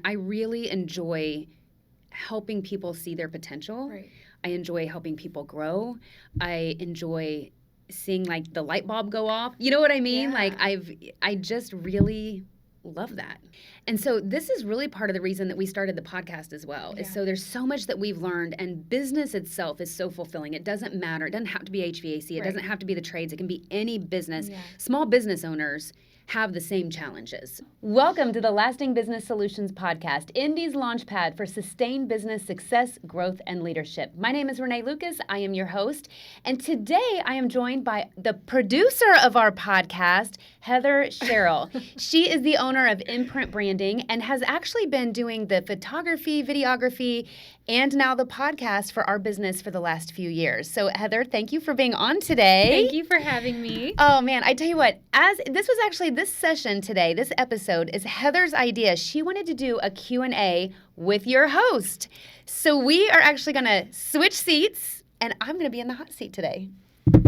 I really enjoy helping people see their potential. Right. I enjoy helping people grow. I enjoy seeing like the light bulb go off. You know what I mean? Yeah. Like I just really love that. And so this is really part of the reason that we started the podcast as well. Is Yeah. so there's so much that we've learned, and business itself is so fulfilling. It doesn't matter. It doesn't have to be HVAC. It Right. doesn't have to be the trades. It can be any business. Yeah. Small business owners have the same challenges. Welcome to the Lasting Business Solutions Podcast, Indy's launchpad for sustained business success, growth, and leadership. My name is Renee Lucas. I am your host. And today I am joined by the producer of our podcast, Heather Sherrill. She is the owner of Imprint Branding and has actually been doing the photography, videography, and now the podcast for our business for the last few years. So Heather, thank you for being on today. Thank you for having me. Oh man, I tell you what, this session today, this episode is Heather's idea. She wanted to do a Q&A with your host. So we are actually going to switch seats, and I'm going to be in the hot seat today.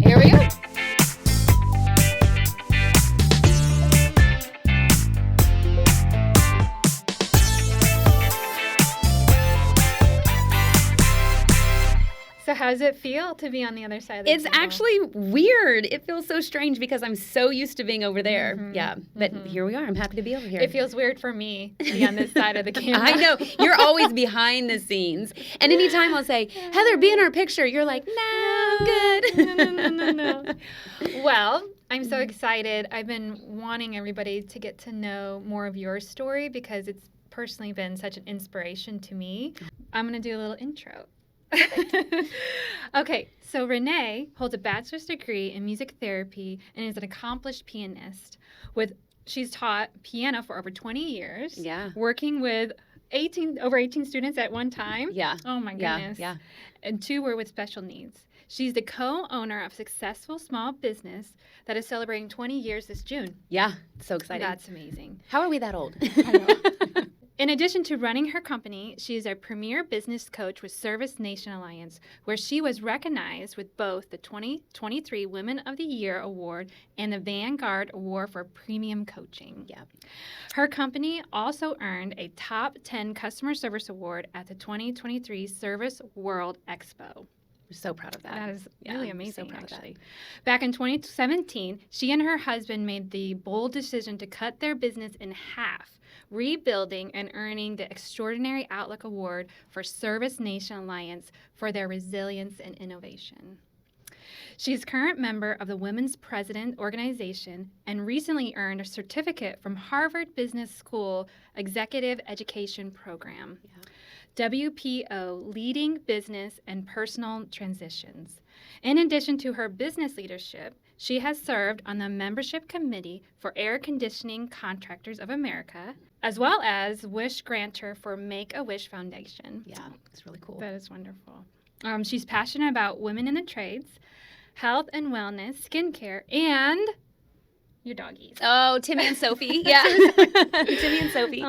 Here we go. So how does it feel to be on the other side of the It's table? actually weird. It feels so strange because I'm so used to being over there. Mhm. Yeah, but here we are. I'm happy to be over here. It feels weird for me to be on this side of the camera. I know. You're always behind the scenes. And anytime I'll say, Heather, be in our picture, you're like, no, I'm good. No. Well, I'm so excited. I've been wanting everybody to get to know more of your story because it's personally been such an inspiration to me. I'm going to do a little intro. Okay, so Renee holds a bachelor's degree in music therapy and is an accomplished pianist. She's taught piano for over 20 years. Yeah. Working with over 18 students at one time. Yeah. Oh my goodness. Yeah. And 2 were with special needs. She's the co-owner of a successful small business that is celebrating 20 years this June. Yeah. So exciting. That's amazing. How are we that old? I know. In addition to running her company, she is a premier business coach with Service Nation Alliance, where she was recognized with both the 2023 Women of the Year Award and the Vanguard Award for Premium Coaching. Yeah. Her company also earned a Top 10 Customer Service Award at the 2023 Service World Expo. We're so proud of that. That is really amazing, so proud of actually. Back in 2017, she and her husband made the bold decision to cut their business in half, rebuilding and earning the Extraordinary Outlook Award for Service Nation Alliance for their resilience and innovation. She's current member of the Women's President Organization and recently earned a certificate from Harvard Business School Executive Education Program. Yeah. WPO, Leading Business and Personal Transitions. In addition to her business leadership, she has served on the membership committee for Air Conditioning Contractors of America, as well as Wish Grantor for Make-A-Wish Foundation. Yeah, it's really cool. That is wonderful. She's passionate about women in the trades, health and wellness, skincare, and your doggies. Oh, Timmy and Sophie. Yeah. Timmy and Sophie.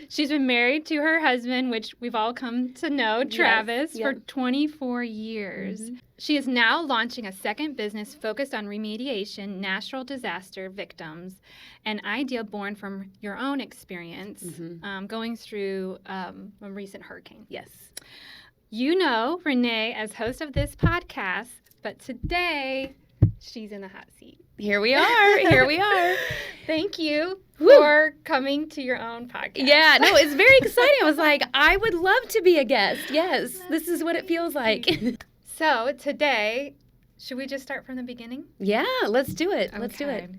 She's been married to her husband, which we've all come to know, Travis, Yes. for Yep. 24 years. Mm-hmm. She is now launching a second business focused on remediation, natural disaster victims, an idea born from your own experience going through a recent hurricane. Yes. You know Renee as host of this podcast, but today she's in the hot seat. Here we are. Here we are. Thank you Woo. for coming to your own podcast. Yeah, no, it's very exciting. I was like, I would love to be a guest. Yes, this is what it feels like. So today, should we just start from the beginning? Yeah, let's do it. Let's do it. Okay.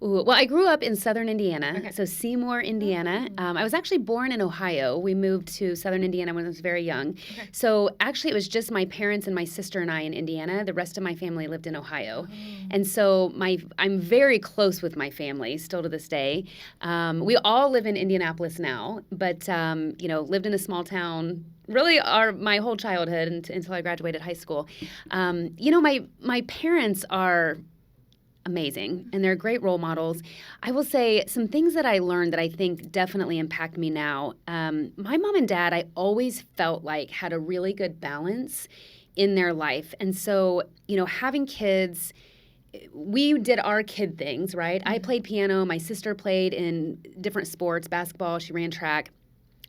Ooh, well, I grew up in southern Indiana, Okay. so Seymour, Indiana. I was actually born in Ohio. We moved to southern Indiana when I was very young. Okay. So actually, it was just my parents and my sister and I in Indiana. The rest of my family lived in Ohio. And so I'm very close with my family still to this day. We all live in Indianapolis now, but lived in a small town really my whole childhood until I graduated high school. My parents are amazing, and they're great role models. I will say some things that I learned that I think definitely impact me now. My mom and dad, I always felt like had a really good balance in their life. And so, having kids, we did our kid things, right? I played piano. My sister played in different sports, basketball. She ran track.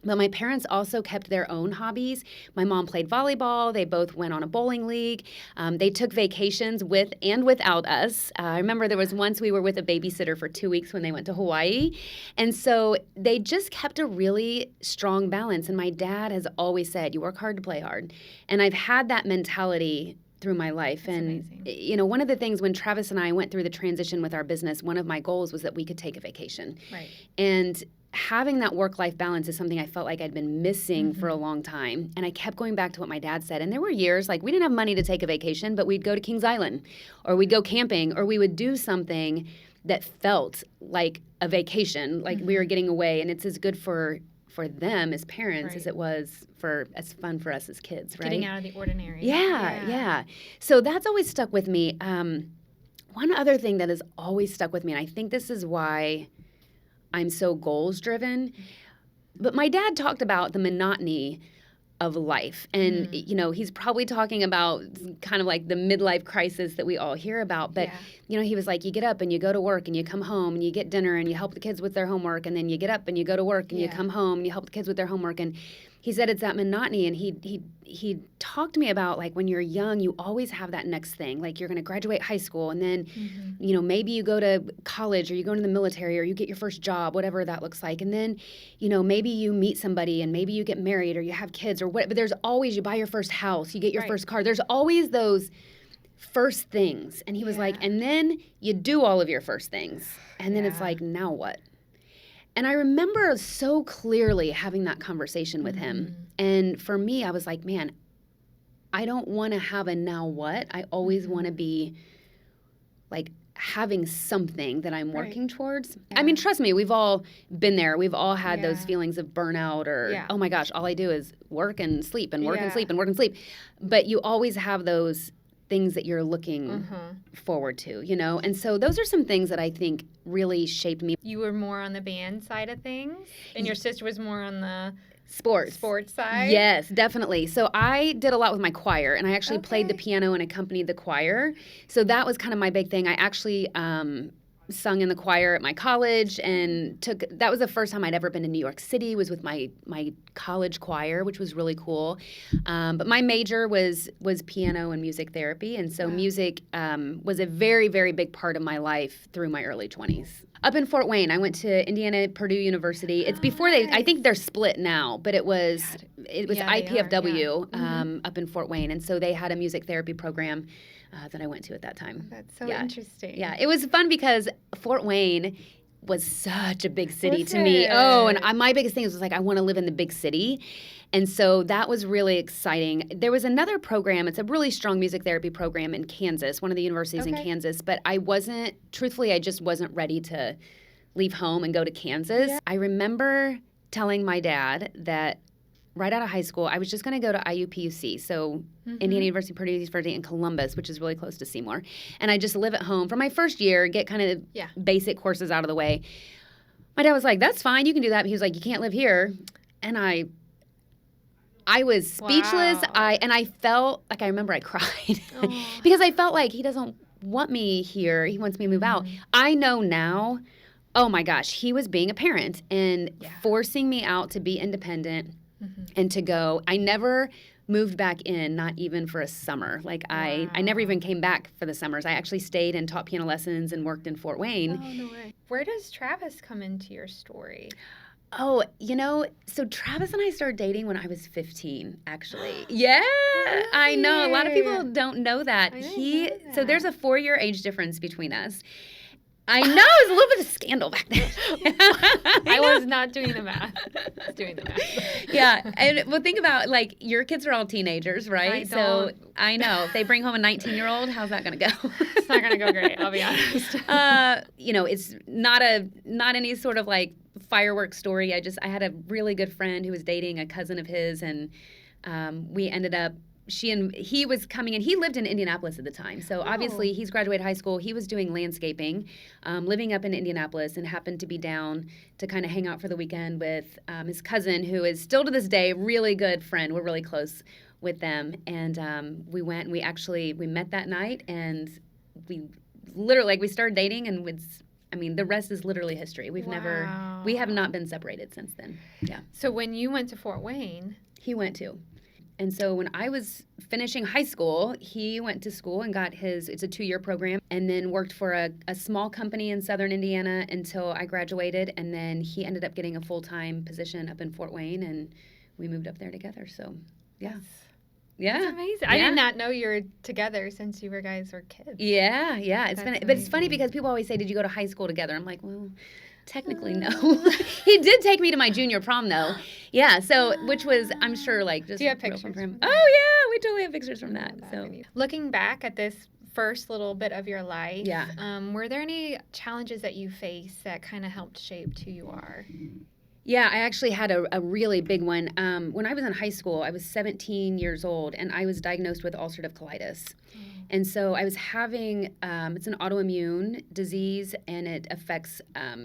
But my parents also kept their own hobbies. My mom played volleyball. They both went on a bowling league. They took vacations with and without us. I remember there was once we were with a babysitter for 2 weeks when they went to Hawaii. And so they just kept a really strong balance. And my dad has always said, you work hard to play hard. And I've had that mentality through my life. That's and amazing. You know, one of the things when Travis and I went through the transition with our business, one of my goals was that we could take a vacation. Right. And having that work-life balance is something I felt like I'd been missing for a long time. And I kept going back to what my dad said. And there were years, like, we didn't have money to take a vacation, but we'd go to Kings Island, or we'd go camping, or we would do something that felt like a vacation, like we were getting away. And it's as good for them as parents as it was as fun for us as kids, right? Getting out of the ordinary. Yeah. So that's always stuck with me. One other thing that has always stuck with me, and I think this is why I'm so goals driven, but my dad talked about the monotony of life. And, you know, he's probably talking about kind of like the midlife crisis that we all hear about. But, you know, he was like, you get up and you go to work and you come home and you get dinner and you help the kids with their homework. And then you get up and you go to work and you come home and you help the kids with their homework. And he said it's that monotony. And he talked to me about, like, when you're young, you always have that next thing. Like, you're going to graduate high school and then, you know, maybe you go to college or you go into the military or you get your first job, whatever that looks like. And then, you know, maybe you meet somebody and maybe you get married or you have kids or what. But there's always, you buy your first house, you get your first car. There's always those first things. And he was like, and then you do all of your first things. And then it's like, now what? And I remember so clearly having that conversation with him. And for me, I was like, man, I don't want to have a now what. I always want to be like having something that I'm working towards. I mean, trust me, we've all been there. We've all had those feelings of burnout or, oh my gosh, all I do is work and sleep and work and sleep and work and sleep. But you always have those things that you're looking forward to, you know? And so those are some things that I think really shaped me. You were more on the band side of things, and your sister was more on the sports side? Yes, definitely. So I did a lot with my choir, and I actually played the piano and accompanied the choir. So that was kind of my big thing. I actually sung in the choir at my college, and that was the first time I'd ever been to New York City, was with my college choir, which was really cool. But my major was piano and music therapy, and so music was a very, very big part of my life through my early 20s. Up in Fort Wayne, I went to Indiana Purdue University. It's before I think they're split now, but it was IPFW up in Fort Wayne, and so they had a music therapy program that I went to at that time. That's so interesting. Yeah, it was fun because Fort Wayne was such a big city to me. Oh, and my biggest thing was like, I want to live in the big city. And so that was really exciting. There was another program. It's a really strong music therapy program in Kansas, one of the universities in Kansas. But I just wasn't ready to leave home and go to Kansas. I remember telling my dad that right out of high school, I was just going to go to IUPUC, so Indiana University, Purdue University in Columbus, which is really close to Seymour. And I just live at home for my first year, get kind of basic courses out of the way. My dad was like, that's fine, you can do that. But he was like, you can't live here. And I was speechless. I felt like, I remember I cried because I felt like he doesn't want me here. He wants me to move out. I know now, oh my gosh, he was being a parent and forcing me out to be independent and to go. I never moved back in, not even for a summer. Like I never even came back for the summers. I actually stayed and taught piano lessons and worked in Fort Wayne. Oh, no way. Where does Travis come into your story? Oh, you know, so Travis and I started dating when I was 15, actually. Yeah, I know. A lot of people don't know that. So there's a 4-year age difference between us. I know, it was a little bit of scandal back then. I was not doing the math. I was doing the math. Yeah, and well, think about, like, your kids are all teenagers, right? So I know, if they bring home a 19-year-old, how's that going to go? It's not going to go great, I'll be honest. You know, it's not any sort of, like, fireworks story. I had a really good friend who was dating a cousin of his, and we ended up, he was coming in. He lived in Indianapolis at the time. So obviously he's graduated high school. He was doing landscaping, living up in Indianapolis, and happened to be down to kind of hang out for the weekend with his cousin, who is still to this day a really good friend. We're really close with them. And we went and we met that night, and we literally, like, we started dating, and I mean, the rest is literally history. We have not been separated since then. Yeah. So when you went to Fort Wayne, he went too. And so when I was finishing high school, he went to school and got it's a 2-year program, and then worked for a small company in southern Indiana until I graduated. And then he ended up getting a full-time position up in Fort Wayne, and we moved up there together. So, yeah. Yeah. That's amazing. Yeah. I did not know you were together since you guys were kids. Yeah. But it's funny because people always say, did you go to high school together? I'm like, well, technically, no. He did take me to my junior prom, though. Yeah, so, which was, I'm sure, like, just... Do you have pictures from from him? Oh, yeah, we totally have pictures from that. So, looking back at this first little bit of your life, yeah. Were there any challenges that you faced that kind of helped shape who you are? Yeah, I actually had a really big one. When I was in high school, I was 17 years old, and I was diagnosed with ulcerative colitis. And so I was having, it's an autoimmune disease, and it affects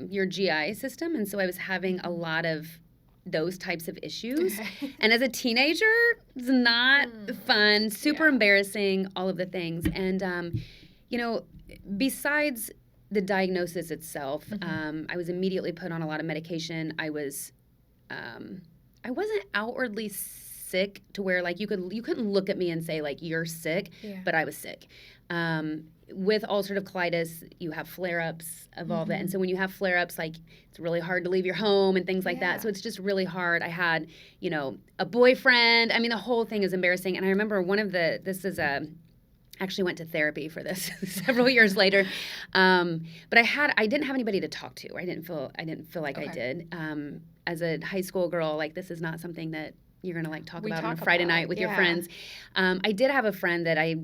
your GI system. And so I was having a lot of those types of issues. And as a teenager, it's not fun, super embarrassing, all of the things. And, besides the diagnosis itself, I was immediately put on a lot of medication. I wasn't outwardly sick to where like you couldn't look at me and say like you're sick, but I was sick. With ulcerative colitis, you have flare-ups of all that, and so when you have flare-ups, like it's really hard to leave your home and things like that. So it's just really hard. I had a boyfriend. I mean, the whole thing is embarrassing. And I remember actually went to therapy for this several years later, but I didn't have anybody to talk to. I didn't feel like I did. As a high school girl, like this is not something that you're gonna like talk about on a Friday night with your friends. I did have a friend that I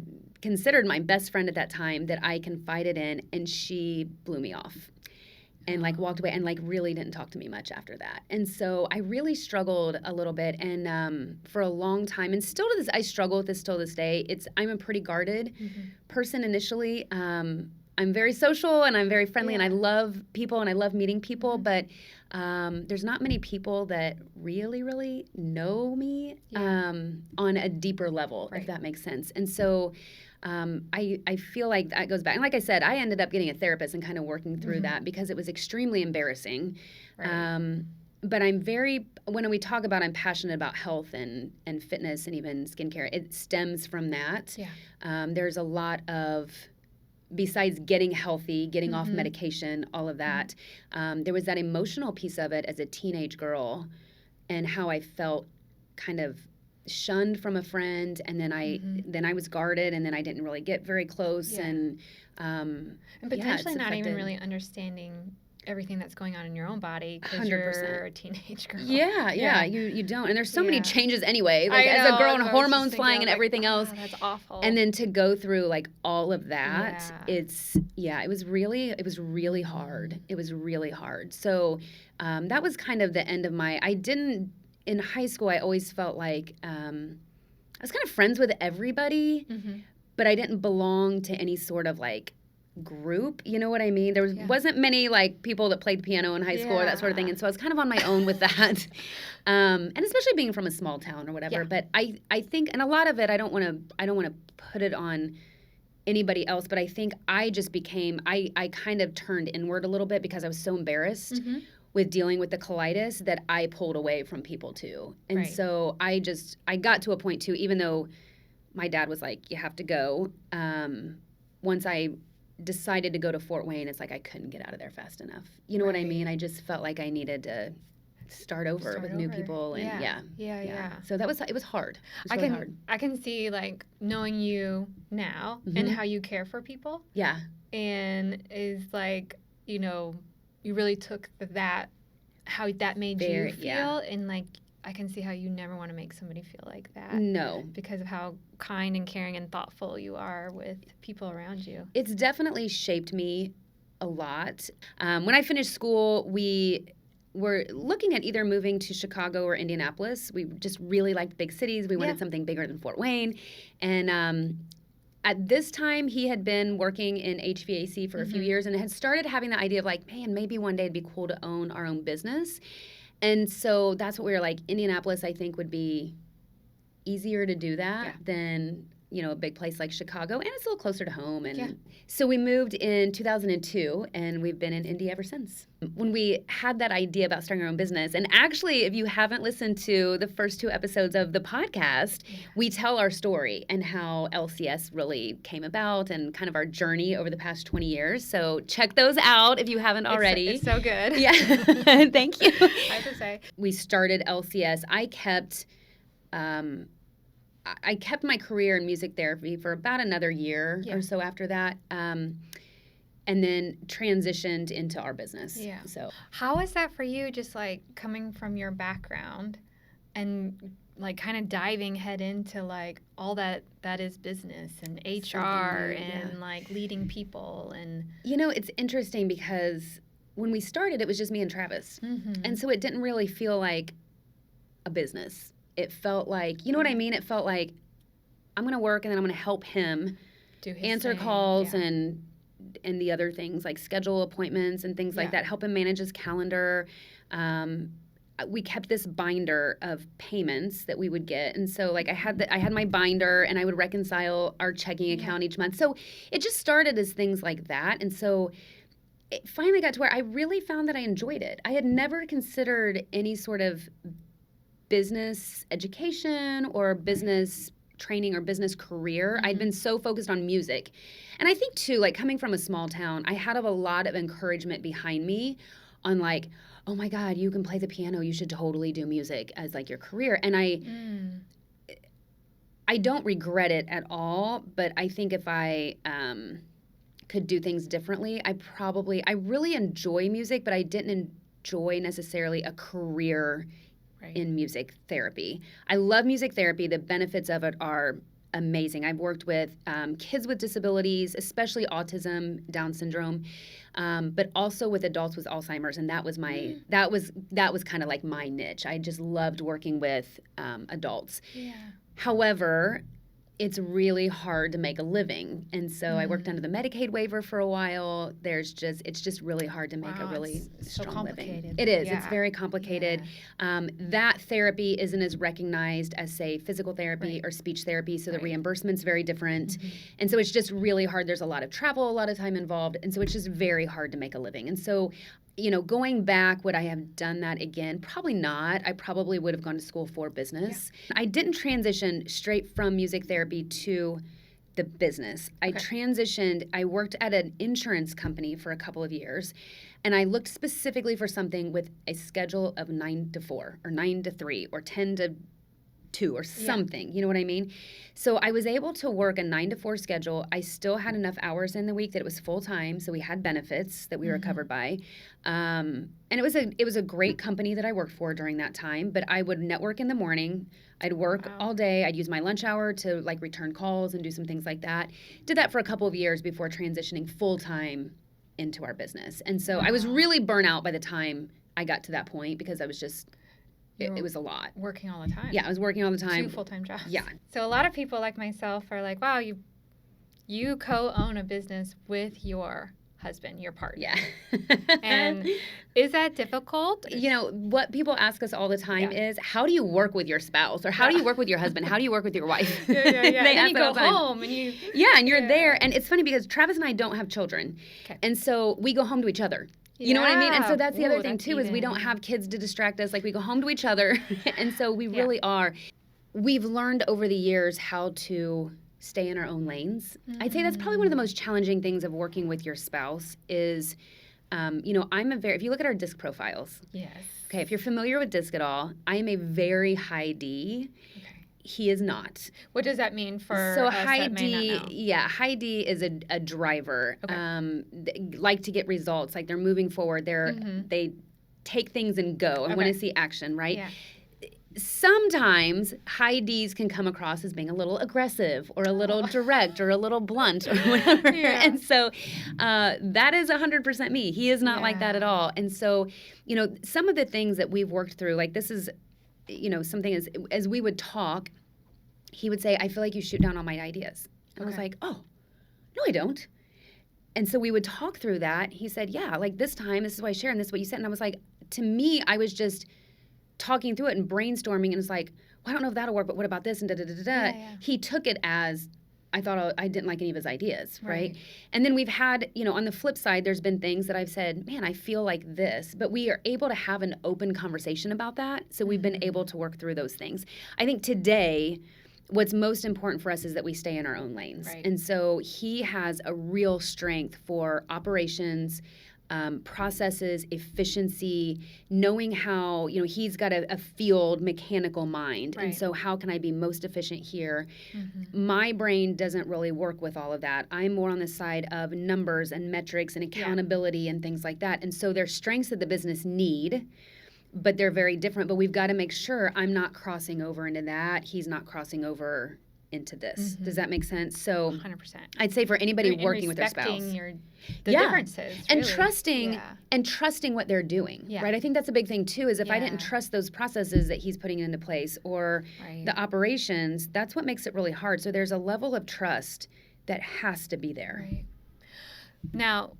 considered my best friend at that time that I confided in, and she blew me off and like walked away and like really didn't talk to me much after that. And so I really struggled a little bit, and for a long time, and still to this, I struggle with this till this day. I'm a pretty guarded person initially. I'm very social and I'm very friendly and I love people and I love meeting people, but there's not many people that really, really know me on a deeper level, if that makes sense. And so I feel like that goes back. And like I said, I ended up getting a therapist and kind of working through that because it was extremely embarrassing. But when we talk about, I'm passionate about health and fitness and even skincare, it stems from that. There's a lot of, besides getting healthy, getting off medication, all of that, there was that emotional piece of it as a teenage girl and how I felt kind of shunned from a friend, and then I was guarded, and then I didn't really get very close, and potentially not even really understanding everything that's going on in your own body because you're a teenage girl. You don't, and there's so many changes anyway, like as a girl and hormones flying and everything else. That's awful. And then to go through like all of that, it was really hard. It was really hard. So that was kind of the end of in high school, I always felt like I was kind of friends with everybody, but I didn't belong to any sort of like group, you know what I mean? There wasn't many like people that played piano in high school or that sort of thing, and so I was kind of on my own with that, and especially being from a small town or whatever. But I think, and a lot of it, I don't want to put it on anybody else, but I think I just I kind of turned inward a little bit because I was so embarrassed with dealing with the colitis that I pulled away from people too. And so I got to a point too, even though my dad was like, you have to go, once I decided to go to Fort Wayne, it's like I couldn't get out of there fast enough. You know what I mean? I just felt like I needed to start over with new people, and so it was hard. It was really hard. I can see like knowing you now and how you care for people. And is like, you really took how that made you feel, and like I can see how you never want to make somebody feel like that. No. Because of how kind and caring and thoughtful you are with people around you. It's definitely shaped me a lot. When I finished school, we were looking at either moving to Chicago or Indianapolis. We just really liked big cities. We wanted something bigger than Fort Wayne. And at this time, he had been working in HVAC for a few years and had started having the idea of like, man, maybe one day it'd be cool to own our own business. And so that's what we were like, Indianapolis, I think, would be easier to do that than a big place like Chicago, and it's a little closer to home. And so we moved in 2002, and we've been in Indy ever since. When we had that idea about starting our own business, and actually, if you haven't listened to the first 2 episodes of the podcast, we tell our story and how LCS really came about and kind of our journey over the past 20 years. So check those out if you haven't already. It's so good. Yeah, thank you. I have to say. We started LCS. I kept my career in music therapy for about another year or so after that, and then transitioned into our business. Yeah. So how was that for you, just like coming from your background and like kind of diving head into like all that is business and HR and like leading people? And it's interesting because when we started, it was just me and Travis, and so it didn't really feel like a business. It felt like, you know what I mean? It felt like I'm going to work and then I'm going to help him do his answer thing. calls and the other things like schedule appointments and things like that, help him manage his calendar. We kept this binder of payments that we would get. And so like I had my binder and I would reconcile our checking account each month. So it just started as things like that. And so it finally got to where I really found that I enjoyed it. I had never considered any sort of business education or business training or business career. I'd been so focused on music. And I think too, like coming from a small town, I had a lot of encouragement behind me on like, oh my God, you can play the piano. You should totally do music as like your career. And I don't regret it at all, but I think if I could do things differently, I really enjoy music, but I didn't enjoy necessarily a career in music therapy. I love music therapy. The benefits of it are amazing. I've worked with kids with disabilities, especially autism, Down syndrome, but also with adults with Alzheimer's, and that was kind of like my niche. I just loved working with adults. Yeah. However, it's really hard to make a living. And so I worked under the Medicaid waiver for a while. It's just really hard to make a really strong living. It is. Yeah. It's very complicated. Yeah. That therapy isn't as recognized as, say, physical therapy or speech therapy. So the reimbursement's very different. And so it's just really hard. There's a lot of travel, a lot of time involved. And so it's just very hard to make a living. And so going back, would I have done that again? Probably not. I probably would have gone to school for business. Yeah. I didn't transition straight from music therapy to the business. I transitioned. I worked at an insurance company for a couple of years, and I looked specifically for something with a schedule of 9 to 4 or 9 to 3 or 10 to 2 or something. You know what I mean? So I was able to work a 9 to 4 schedule. I still had enough hours in the week that it was full time. So we had benefits that we were covered by. And it was a great company that I worked for during that time, but I would network in the morning. I'd work all day. I'd use my lunch hour to like return calls and do some things like that. Did that for a couple of years before transitioning full time into our business. And so I was really burnt out by the time I got to that point because I was just it was a lot. Working all the time. Yeah, I was working all the time. 2 full-time jobs. Yeah. So a lot of people like myself are like, wow, you co-own a business with your husband, your partner. Yeah. And is that difficult? What people ask us all the time is, how do you work with your spouse? Or how do you work with your husband? How do you work with your wife? Yeah. They then you go home and you... Yeah, and you're there. And it's funny because Travis and I don't have children. Okay. And so we go home to each other. You know what I mean? And so that's the other thing, too, is we don't have kids to distract us. Like, we go home to each other. And so we really are. We've learned over the years how to stay in our own lanes. I'd say that's probably one of the most challenging things of working with your spouse is, if you look at our disc profiles. Yes. Okay, if you're familiar with disc at all, I am a very high D. Okay. He is not. What does that mean for so us high that may D? not know? Yeah, high D is a driver. Okay. They like to get results. Like they're moving forward. They take things and go and want to see action. Right. Yeah. Sometimes high Ds can come across as being a little aggressive or a little direct or a little blunt or whatever. Yeah. And so that is 100% me. He is not like that at all. And so, some of the things that we've worked through, like this is, something as we would talk, he would say, I feel like you shoot down all my ideas. And I was like, oh, no, I don't. And so we would talk through that. He said, yeah, like this time, this is what I share and this is what you said. And I was like, to me, I was just talking through it and brainstorming, and it's like, well, I don't know if that'll work, but what about this? And da-da-da-da-da. Yeah. He took it as, I thought I didn't like any of his ideas, right? Right. And then we've had, on the flip side, there's been things that I've said, man, I feel like this, but we are able to have an open conversation about that. So we've been able to work through those things. I think today, what's most important for us is that we stay in our own lanes. Right. And so he has a real strength for operations, processes, efficiency, knowing how, he's got a field mechanical mind. Right. And so how can I be most efficient here? Mm-hmm. My brain doesn't really work with all of that. I'm more on the side of numbers and metrics and accountability and things like that. And so there's strengths that the business need, but they're very different. But we've got to make sure I'm not crossing over into that. He's not crossing over into this. Mm-hmm. Does that make sense? So 100%. I'd say for anybody And working with their spouse. respecting the Yeah. differences. And really. trusting Yeah. and trusting what they're doing, Yeah. right? I think that's a big thing too, is if I didn't Yeah. trust those processes that he's putting into place or Right. the operations, that's what makes it really hard. So there's a level of trust that has to be there. Right. Now,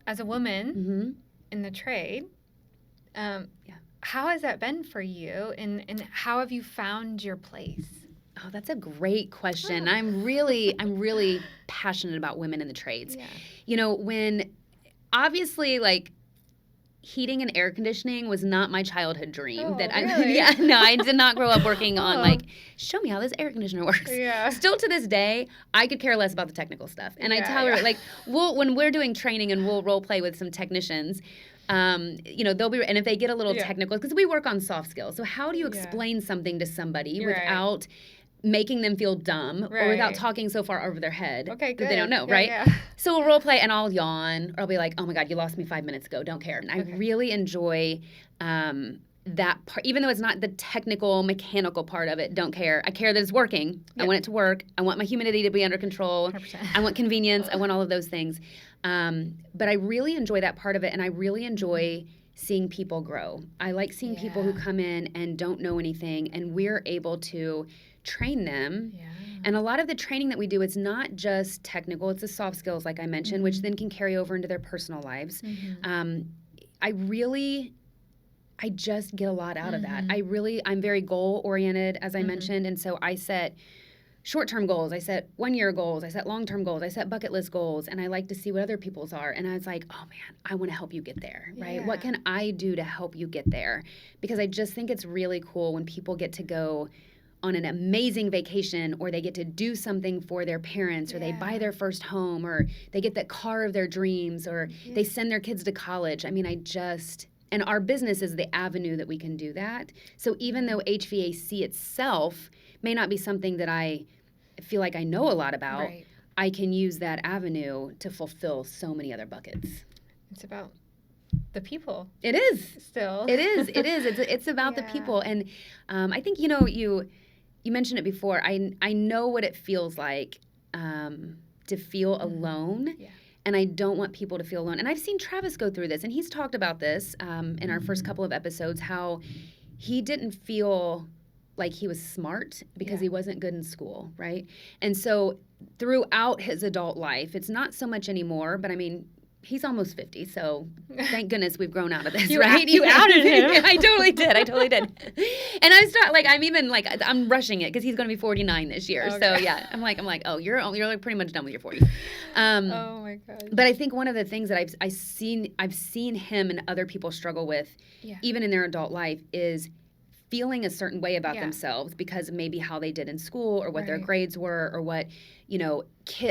as a woman Mm-hmm. in the trade, how has that been for you, and how have you found your place? Oh, that's a great question. I'm really passionate about women in the trades. Yeah. When obviously heating and air conditioning was not my childhood dream. Oh, That really? I did not grow up working on Oh. show me how this air conditioner works. Yeah. Still to this day, I could care less about the technical stuff. And I Yeah, tell her yeah. when we're doing training and we'll role play with some technicians, they'll be, and if they get a little Yeah. technical, because we work on soft skills. So how do you Yeah. explain something to somebody Right. without making them feel dumb or without Right. talking so far over their head Okay, that they don't good. know, Yeah, right? yeah. So we'll role play and I'll yawn or I'll be like, oh my God, you lost me 5 minutes ago. Don't care. And I Okay. really enjoy that part, even though it's not the technical, mechanical part of it. Don't care. I care that it's working. Yeah. I want it to work. I want my humidity to be under control. 100%. I want convenience. I want all of those things. But I really enjoy that part of it. And I really enjoy seeing people grow. I like seeing people who Yeah. come in and don't know anything and we're able to train them. Yeah. And a lot of the training that we do, it's not just technical, it's the soft skills, like I mentioned, which then can carry over into their personal lives. Mhm. I just get a lot out of that. I'm very goal oriented, as I mentioned. And so I set short-term goals. I set 1-year goals. I set long-term goals. I set bucket list goals. And I like to see what other people's are. And I was like, oh man, I want to help you get there, right? What Yeah. can I do to help you get there? Because I just think it's really cool when people get to go on an amazing vacation or they get to do something for their parents or they buy Yeah. their first home or they get that car of their dreams or they send their kids to college. I mean, and our business is the avenue that we can do that. So even though HVAC itself may not be something that I feel like I know a lot about, Right. I can use that avenue to fulfill so many other buckets. It's about the people It is. still. It is. It's about the Yeah. people. And I think, you mentioned it before. I know what it feels like to feel alone. Yeah. And I don't want people to feel alone. And I've seen Travis go through this, and he's talked about this in our first couple of episodes, how he didn't feel like he was smart because he wasn't good in school, right? And so throughout his adult life, it's not so much anymore, but I mean, he's almost 50, so thank goodness we've grown out of this, right? You outed him. I totally did. And I'm rushing it because he's going to be 49 this year. Okay. So yeah, I'm like, oh, you're like pretty much done with your 40s. Oh my God. But I think one of the things that I've seen him and other people struggle with, even in their adult life, is feeling a certain way about themselves because of maybe how they did in school or what their grades were or what,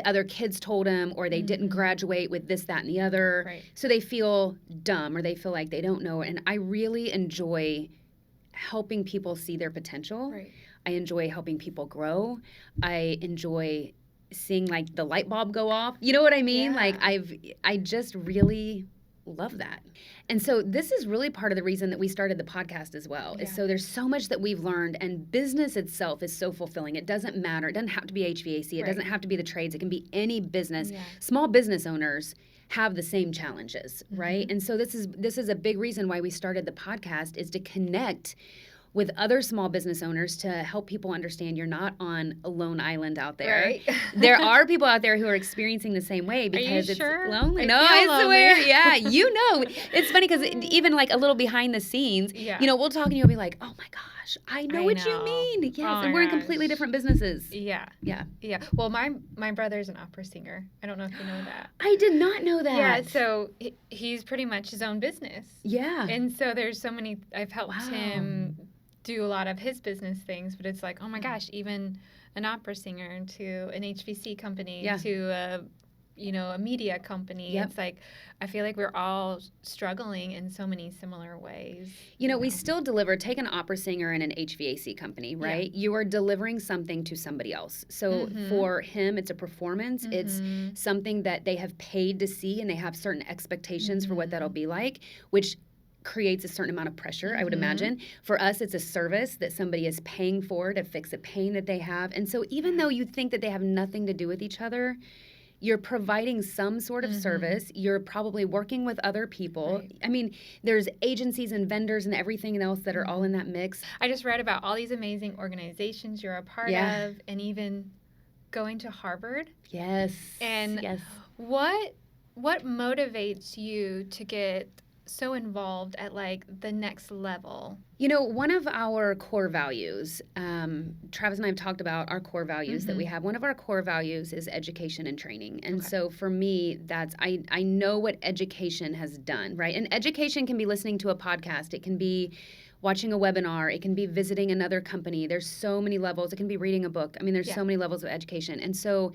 other kids told them, or they didn't graduate with this, that, and the other. Right. So they feel dumb or they feel like they don't know. And I really enjoy helping people see their potential. Right. I enjoy helping people grow. I enjoy seeing the light bulb go off. You know what I mean? Yeah. I just really love that. And so this is really part of the reason that we started the podcast as well. Is so there's so much that we've learned, and business itself is so fulfilling. It doesn't matter. It doesn't have to be HVAC. It doesn't have to be the trades. It can be any business. Yeah. Small business owners have the same challenges, right? And so this is a big reason why we started the podcast, is to connect with other small business owners to help people understand you're not on a lone island out there. Right. There are people out there who are experiencing the same way because it's sure? lonely. I feel lonely. Swear. Yeah, you know. It's funny because even like a little behind the scenes, Yeah. you know, we'll talk and you'll be like, oh my gosh, I know I what know. you mean. Yes, Oh and my we're in gosh. completely different businesses. Yeah. Yeah. Yeah. Well, my brother's an opera singer. I don't know if you know that. I did not know that. Yeah, so he's pretty much his own business. Yeah. And so there's so many, I've helped Wow. him do a lot of his business things, but it's like, oh my gosh, even an opera singer to an HVC company to a media company. Yep. It's like, I feel like we're all struggling in so many similar ways. You know, we still deliver, take an opera singer and an HVAC company, right? You are delivering something to somebody else. So for him, it's a performance. It's something that they have paid to see, and they have certain expectations for what that'll be like, which creates a certain amount of pressure, I would imagine. For us, it's a service that somebody is paying for to fix a pain that they have. And so even though you think that they have nothing to do with each other, you're providing some sort of service. You're probably working with other people. Right. I mean, there's agencies and vendors and everything else that are all in that mix. I just read about all these amazing organizations you're a part of, and even going to Harvard. Yes. And what motivates you to get so involved at like the next level? You know, one of our core values, Travis and I have talked about our core values that we have. One of our core values is education and training. And so for me, that's, I know what education has done, right? And education can be listening to a podcast. It can be watching a webinar. It can be visiting another company. There's so many levels. It can be reading a book. I mean, there's so many levels of education. And so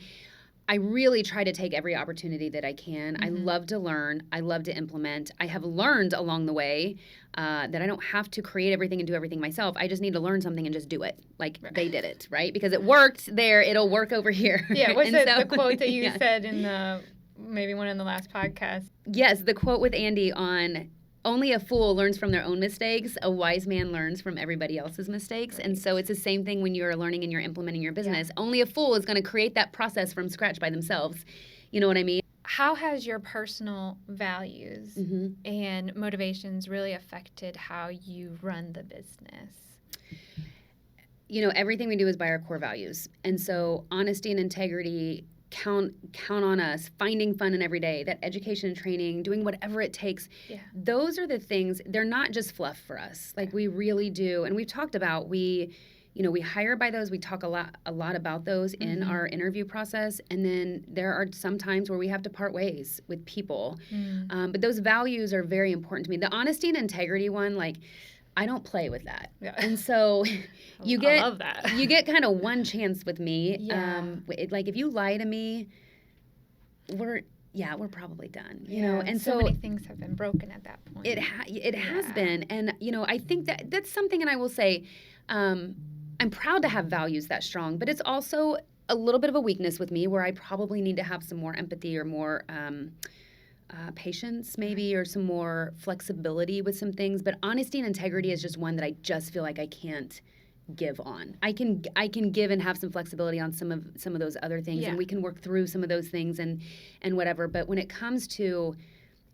I really try to take every opportunity that I can. I love to learn. I love to implement. I have learned along the way that I don't have to create everything and do everything myself. I just need to learn something and just do it. Like they did it, right? Because it worked there, it'll work over here. Yeah, was it the quote that you said in maybe one in the last podcast? Yes, the quote with Andy on only a fool learns from their own mistakes. A wise man learns from everybody else's mistakes. Right. And so it's the same thing when you're learning and you're implementing your business. Yeah. Only a fool is going to create that process from scratch by themselves. You know what I mean? How has your personal values and motivations really affected how you run the business? You know, everything we do is by our core values. And so honesty and integrity, count on us, finding fun in every day, that education and training, doing whatever it takes. Yeah. Those are the things, they're not just fluff for us. Like we really do. And we've talked about, we hire by those. We talk a lot about those in our interview process. And then there are some times where we have to part ways with people. But those values are very important to me. The honesty and integrity one, like, I don't play with that. Yeah. And so I love that. You get kind of one chance with me. Yeah. Like if you lie to me, we're probably done. You know, and so many things have been broken at that point. It has been. And you know, I think that's something, and I will say, I'm proud to have values that strong, but it's also a little bit of a weakness with me where I probably need to have some more empathy or more patience maybe, or some more flexibility with some things. But honesty and integrity is just one that I just feel like I can't give on. I can give and have some flexibility on some of those other things, and we can work through some of those things and whatever. But when it comes to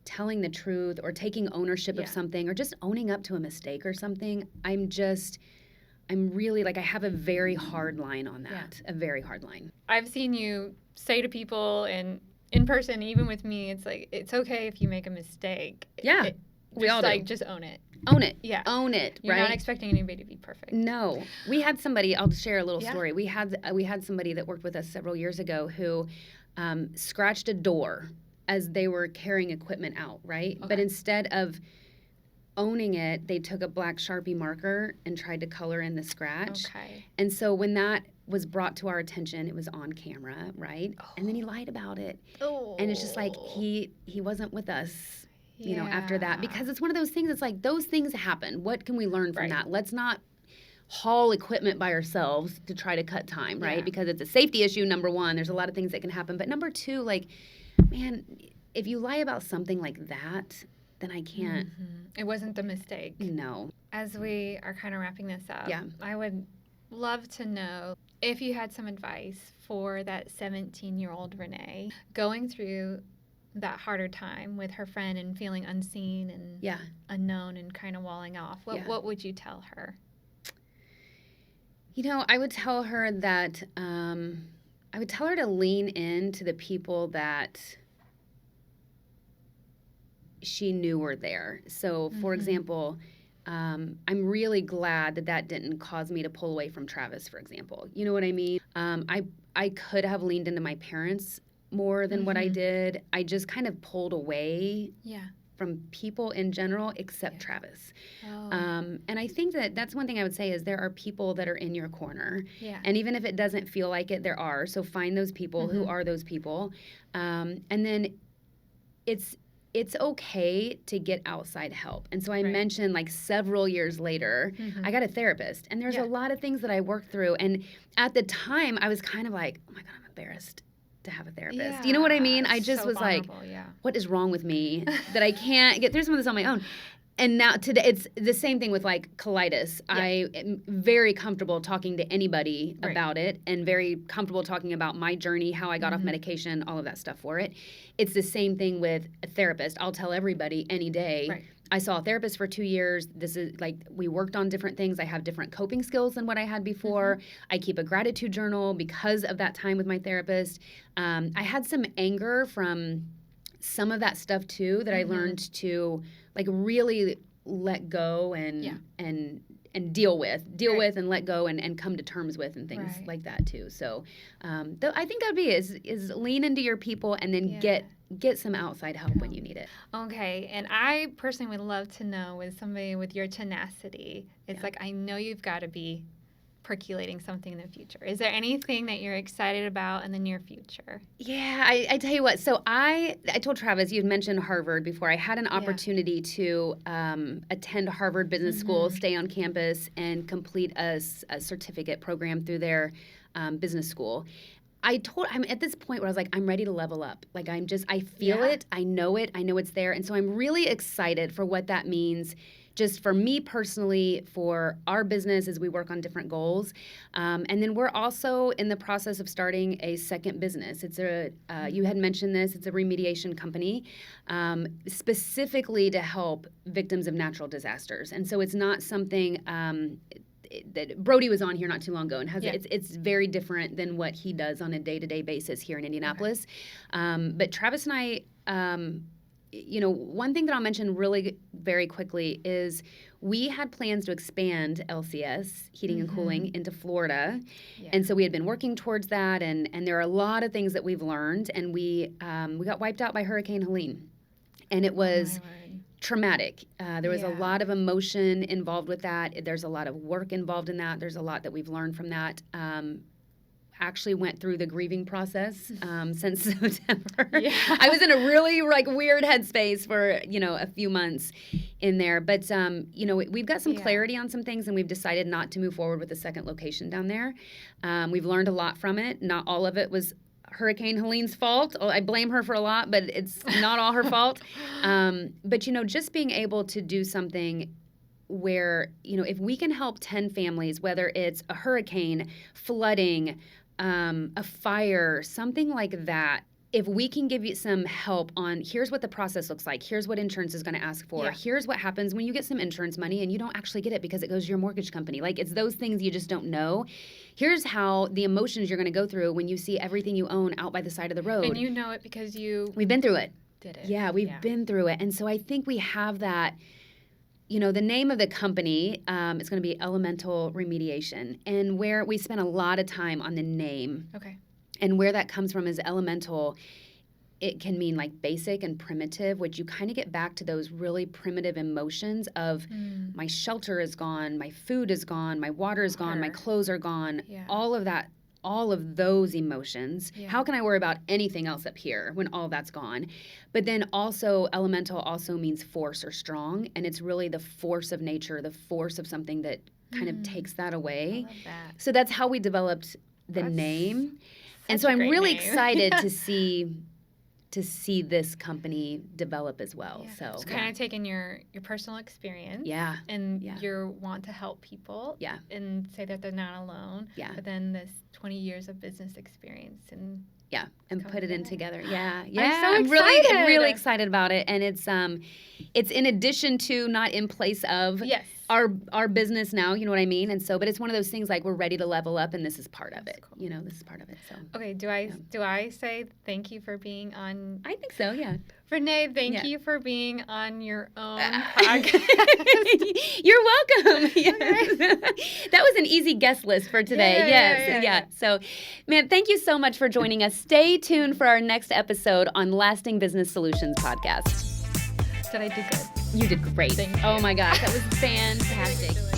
telling the truth or taking ownership of something or just owning up to a mistake or something, I'm really like, I have a very hard line on that, a very hard line. I've seen you say to people and in person, even with me, it's like, it's okay if you make a mistake. Yeah, we all do. Just own it. Own it. Yeah. Own it, You're not expecting anybody to be perfect. No. We had somebody, I'll share a little story. We had somebody that worked with us several years ago who scratched a door as they were carrying equipment out, right? Okay. But instead of owning it, they took a black Sharpie marker and tried to color in the scratch. Okay. And so when that was brought to our attention, it was on camera, right? Oh. And then he lied about it. Oh. And it's just like he wasn't with us, you know, after that, because it's one of those things. It's like those things happen. What can we learn from that? Let's not haul equipment by ourselves to try to cut time, right? Because it's a safety issue. Number one, there's a lot of things that can happen. But number two, like, man, if you lie about something like that, then I can't. It wasn't a mistake. No. As we are kind of wrapping this up, I would love to know if you had some advice for that 17-year-old Renee going through that harder time with her friend and feeling unseen and unknown and kind of walling off. What would you tell her? I would tell her that I would tell her to lean into the people that she knew were there. So, for example, I'm really glad that didn't cause me to pull away from Travis, for example. You know what I mean? I could have leaned into my parents more than what I did. I just kind of pulled away from people in general, except Travis. Oh. And I think that's one thing I would say is there are people that are in your corner. Yeah. And even if it doesn't feel like it, there are. So find those people who are those people. And then it's okay to get outside help. And so I mentioned like several years later, I got a therapist. And there's a lot of things that I worked through. And at the time, I was kind of like, oh my God, I'm embarrassed to have a therapist. Yeah, you know what I mean? I just so was like, vulnerable, what is wrong with me that I can't get through some of this on my own? And now today, it's the same thing with like colitis. I am very comfortable talking to anybody about it and very comfortable talking about my journey, how I got off medication, all of that stuff for it. It's the same thing with a therapist. I'll tell everybody any day. Right. I saw a therapist for 2 years. This is like, we worked on different things. I have different coping skills than what I had before. I keep a gratitude journal because of that time with my therapist. I had some anger from some of that stuff too that I learned to like really let go and deal with and let go and come to terms with and things like that too. So I think that would be is lean into your people and then get some outside help when you need it. Okay, and I personally would love to know, with somebody with your tenacity, it's like, I know you've got to be percolating something in the future. Is there anything that you're excited about in the near future? Yeah, I tell you what. So I told Travis, you had mentioned Harvard before. I had an opportunity to attend Harvard Business School, stay on campus, and complete a certificate program through their business school. I'm at this point where I was like, I'm ready to level up. Like I feel it, I know it's there. And so I'm really excited for what that means just for me personally, for our business as we work on different goals. And then we're also in the process of starting a second business. It's you had mentioned this, it's a remediation company specifically to help victims of natural disasters. And so it's not something that Brody was on here not too long ago and it's very different than what he does on a day-to-day basis here in Indianapolis. But Travis and I, one thing that I'll mention really very quickly is we had plans to expand LCS Heating and Cooling into Florida. Yeah. And so we had been working towards that, and there are a lot of things that we've learned, and we got wiped out by Hurricane Helene. And it was traumatic. There was a lot of emotion involved with that. There's a lot of work involved in that. There's a lot that we've learned from that. Actually went through the grieving process since September. Yeah. I was in a really weird headspace for a few months in there, but we've got some clarity on some things, and we've decided not to move forward with a second location down there. We've learned a lot from it. Not all of it was Hurricane Helene's fault. I blame her for a lot, but it's not all her fault. But just being able to do something where if we can help 10 families, whether it's a hurricane, flooding, a fire, something like that, if we can give you some help on here's what the process looks like, here's what insurance is going to ask for, here's what happens when you get some insurance money and you don't actually get it because it goes to your mortgage company. Like, it's those things you just don't know. Here's how the emotions you're going to go through when you see everything you own out by the side of the road. And you know it because we've been through it. Did it. Yeah, we've been through it. And so I think we have that. The name of the company is going to be Elemental Remediation, and where we spent a lot of time on the name. Okay. And where that comes from is elemental. It can mean like basic and primitive, which you kind of get back to those really primitive emotions of my shelter is gone, my food is gone, my water is gone, my clothes are gone, all of that. All of those emotions. Yeah. How can I worry about anything else up here when all that's gone? But then also, elemental also means force or strong, and it's really the force of nature, the force of something that kind of takes that away. I love that. So that's how we developed the name. And so I'm really excited to see this company develop as well. Yeah. So it's kind of taking your personal experience and your want to help people and say that they're not alone. Yeah. But then this 20 years of business experience and put it in together. Yeah. I'm so excited. I'm really excited about it. And it's in addition to, not in place of. Yes. our business now, you know what I mean? And so, but it's one of those things like we're ready to level up, and this is part of it. Cool. You know, this is part of it. So Okay, do I say thank you for being on? I think so, yeah. Renee, thank Yeah. you for being on your own podcast. You're welcome. Yes. That was an easy guest list for today. Yeah. So, man, thank you so much for joining us. Stay tuned for our next episode on Lasting Business Solutions podcast. Did I do good? You did great. Thank you. Oh my gosh, that was fantastic.